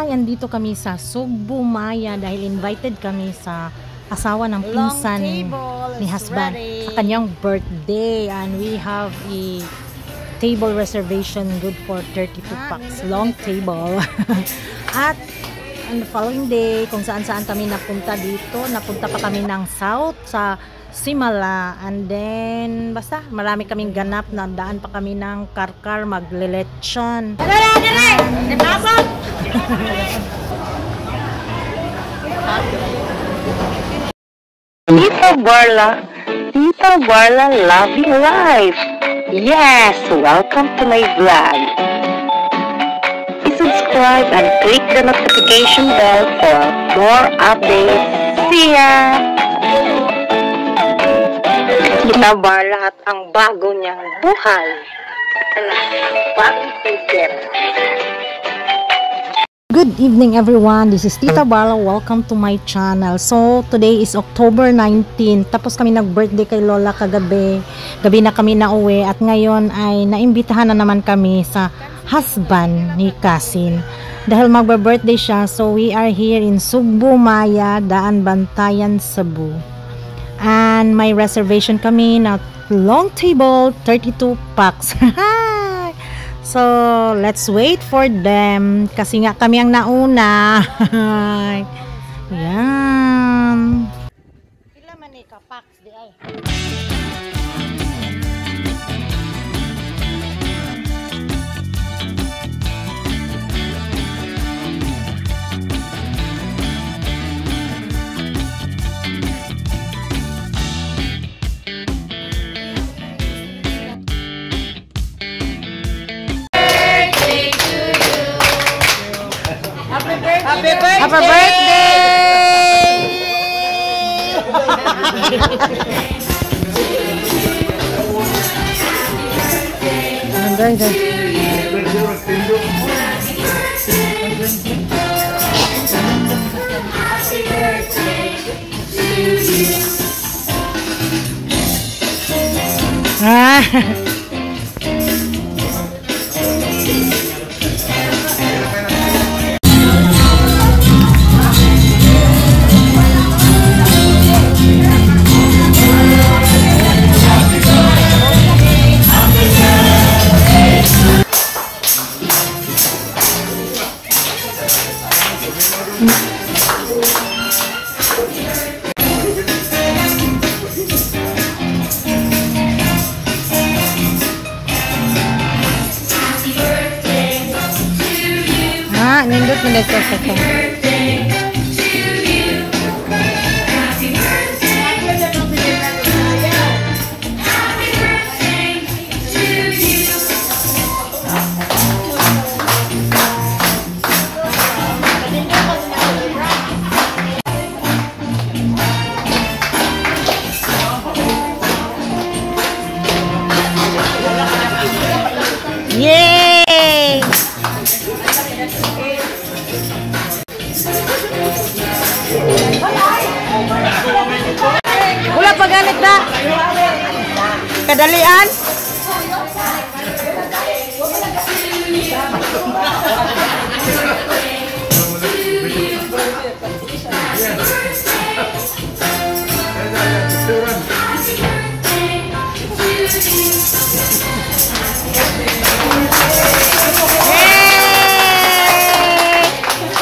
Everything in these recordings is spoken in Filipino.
Hi! Andito kami sa Sugbo Maya dahil invited kami sa asawa ng pinsan ni husband sa kanyang birthday, and we have a table reservation good for 32 packs. Long table. At on the following day, kung saan-saan kami napunta dito, napunta pa kami ng south sa Simala, and then basta marami kaming ganap, na daan pa kami ng Karkar, maglelechon. Tita Barla loving life. Yes, welcome to my vlog. Please subscribe and click the notification bell for more updates. See ya! Tita Barla at ang bago niyang buhay. Bagong tiger. Good evening everyone, this is Tita Barla. Welcome to my channel. So today is October 19. Tapos kami nag-birthday kay Lola kagabi. Gabi na kami nauwi at ngayon ay naimbitahan na naman kami sa husband ni Kasin. Dahil magba-birthday siya, so we are here in Sugbo Maya, Daan Bantayan, Cebu. And may reservation kami na long table, 32 packs. So, let's wait for them. Kasi nga kami ang nauna. Yan. Pila man ka packs di ay. Happy birthday! Nindot mo dito sa ito. Yay! Wala pa ganit na kadalian.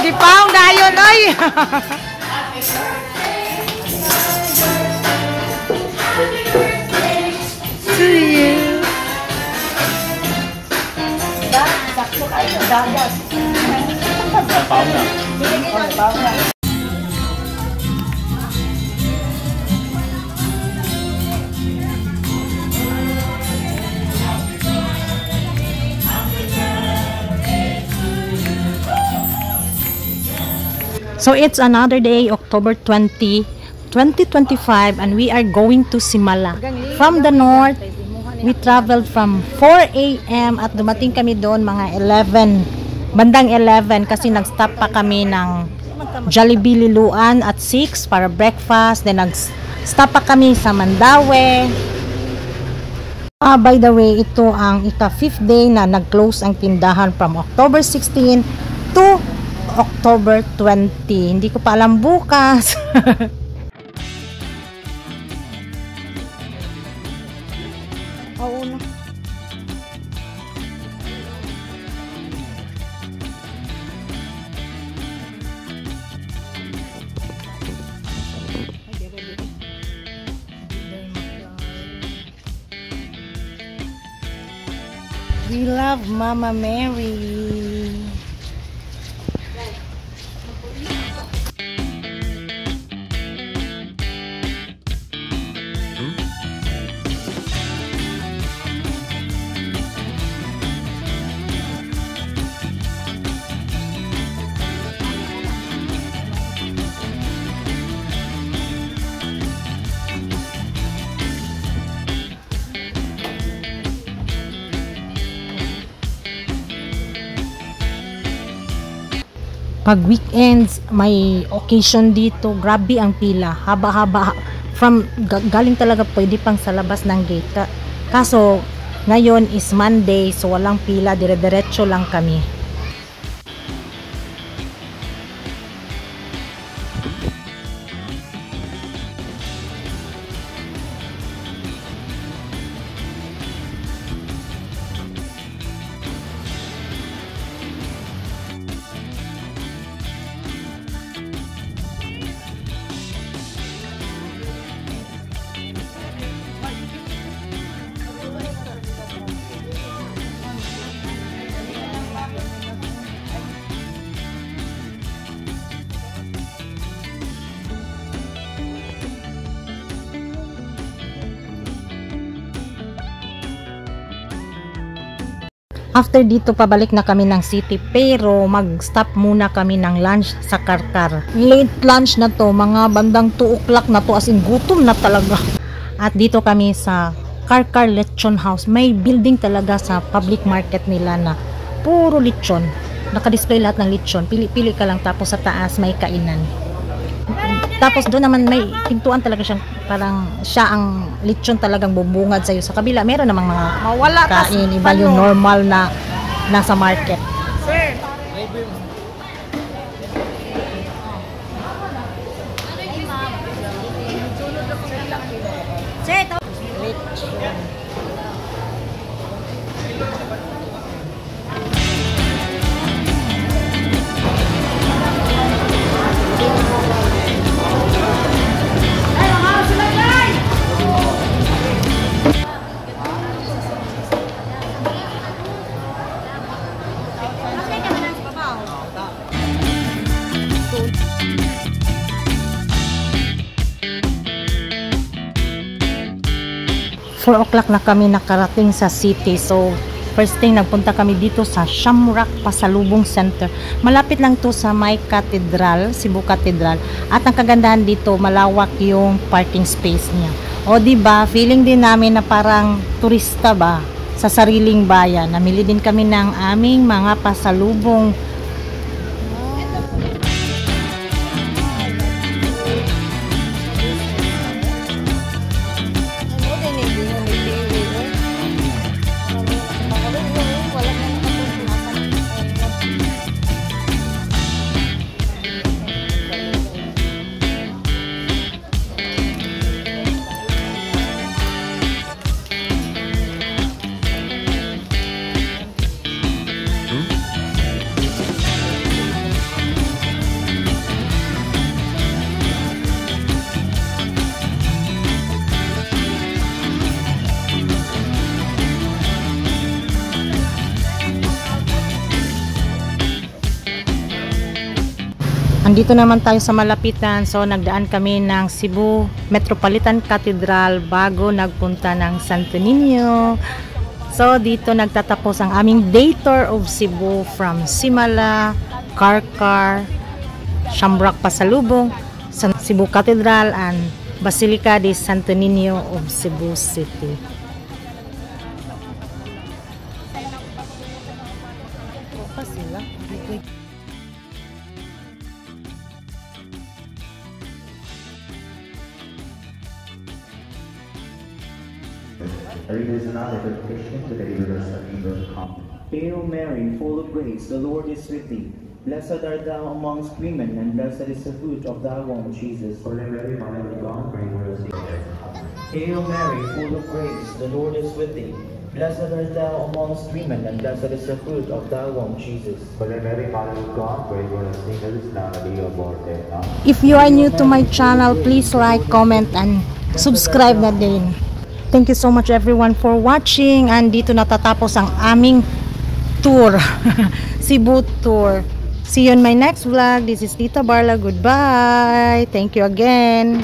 Di pa dayon oy. To you. Sakto kayo, dagas. Pao na. Pao na. So it's another day, October 20, 2025, and we are going to Simala. From the north, we traveled from 4 a.m. at dumating kami doon mga 11, bandang 11 kasi nag-stop pa kami ng Jollibee Liluan at 6 para breakfast. Then nag-stop pa kami sa Mandaue. By the way, ito ang ika-5th day na nag-close ang tindahan from October 16 to October 20. Hindi ko pa alam bukas. Oo na. We love Mama Mary. Pag weekends, may occasion dito, grabe ang pila, haba-haba, galing talaga pwede pang sa labas ng gate. Kaso, ngayon is Monday, so walang pila, dire-diretso lang kami. After dito, pabalik na kami ng city, pero mag-stop muna kami ng lunch sa Karkar. Late lunch na to, mga bandang 2 o'clock na to, as in gutom na talaga. At dito kami sa Karkar Lechon House. May building talaga sa public market nila na puro lechon. Naka-display lahat ng lechon. Pili-pili ka lang, tapos sa taas may kainan. Tapos doon naman may pintuan talaga siyang, parang siya ang lechon talagang bubungad sa'yo. Sa kabila, meron namang mga kain. Iba yung normal na nasa market. Sir! Lechon. Four o'clock na kami nakarating sa city. So, first thing, nagpunta kami dito sa Shamrock Pasalubong Center. Malapit lang to sa may Cathedral, Cebu Cathedral. At ang kagandahan dito, malawak yung parking space niya. O diba, feeling din namin na parang turista ba sa sariling bayan. Namili din kami ng aming mga pasalubong. Andito naman tayo sa malapitan. So, nagdaan kami ng Cebu Metropolitan Cathedral bago nagpunta ng Santo Niño. So, dito nagtatapos ang aming day tour of Cebu from Simala, Karkar, Shamrock Pasalubong, Cebu Cathedral, and Basilica de Santo Niño of Cebu City. Hail Mary, full of grace, the Lord is with thee. Blessed art thou amongst women, and blessed is the fruit of thy womb, Jesus. Holy Mary, Mother of God, pray for us sinners. Hail Mary, full of grace, the Lord is with thee. Blessed art thou amongst women, and blessed is the fruit of thy womb, Jesus. Holy Mary, Mother of God, pray for us sinners, now and at the hour of our death. Amen. If you are new to my channel, please like, comment, and subscribe na din. Thank you so much everyone for watching, and dito natatapos ang aming tour. Cebu tour. See you in my next vlog. This is Tita Barla. Goodbye. Thank you again.